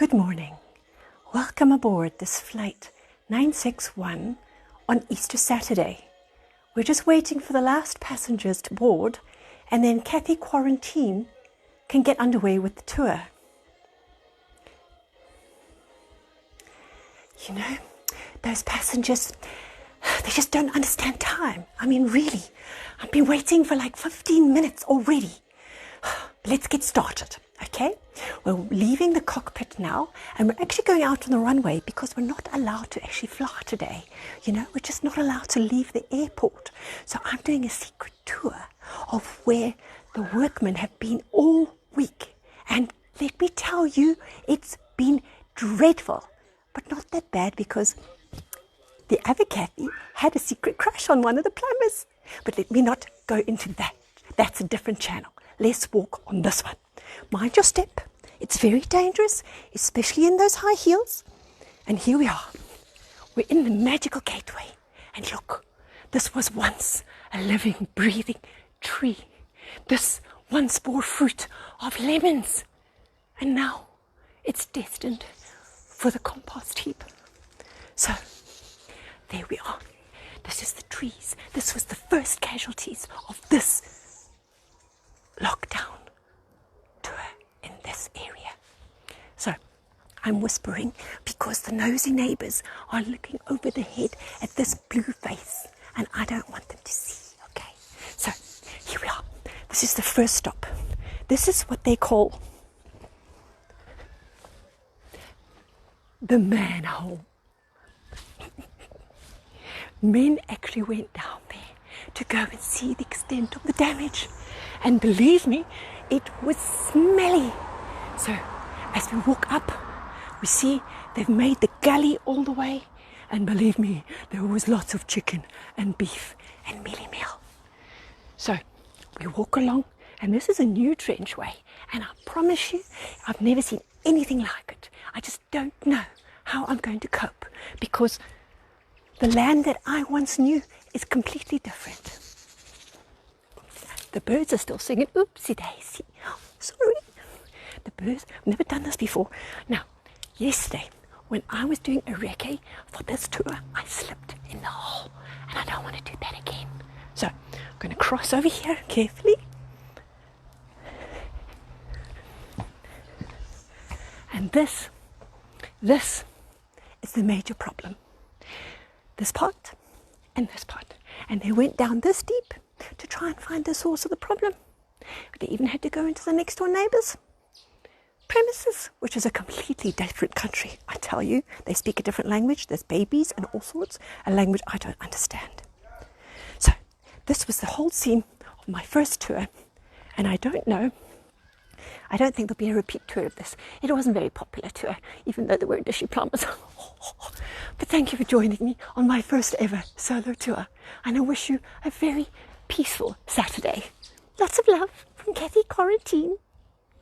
Good morning. Welcome aboard this flight 961 on Easter Saturday. We're just waiting for the last passengers to board, and then Katryn Kwarrentyn can get underway with the tour. You know, those passengers, they just don't understand time. I mean, really, I've been waiting for like 15 minutes already. Let's get started, okay? We're leaving the cockpit now, and we're actually going out on the runway because we're not allowed to actually fly today. You know, we're just not allowed to leave the airport. So I'm doing a secret tour of where the workmen have been all week. And let me tell you, it's been dreadful, but not that bad because the other Kathy had a secret crush on one of the plumbers. But let me not go into that. That's a different channel. Let's walk on this one. Mind your step. It's very dangerous, especially in those high heels. And here we are. We're in the magical gateway. And look, this was once a living, breathing tree. This once bore fruit of lemons. And now it's destined for the compost heap. So, there we are. This is the trees. This was the first casualties of this lockdown tour in this area. So I'm whispering because the nosy neighbors are looking over the head at this blue face, and I don't want them to see. Okay, so here we are. This is the first stop. This is what they call the manhole. Men actually went down there to go and see the extent of the damage. And believe me, it was smelly. So as we walk up, we see they've made the gully all the way. And believe me, there was lots of chicken and beef and mealie meal. So we walk along, and this is a new trenchway. And I promise you, I've never seen anything like it. I just don't know how I'm going to cope, because the land that I once knew is completely different. The birds are still singing, oopsie daisy. Oh, sorry. The birds, I've never done this before. Now, yesterday, when I was doing a recce for this tour, I slipped in the hole, and I don't want to do that again. So, I'm going to cross over here carefully. And this is the major problem. This part and this part. And they went down this deep to try and find the source of the problem. They even had to go into the next door neighbour's premises, which is a completely different country. I tell you, they speak a different language. There's babies and all sorts, a language I don't understand. So this was the whole scene of my first tour, and I don't think there'll be a repeat tour of this. It wasn't a very popular tour, even though there were dishy plumbers. But thank you for joining me on my first ever solo tour, and I wish you a very peaceful Saturday. Lots of love from Katryn Kwarrentyn.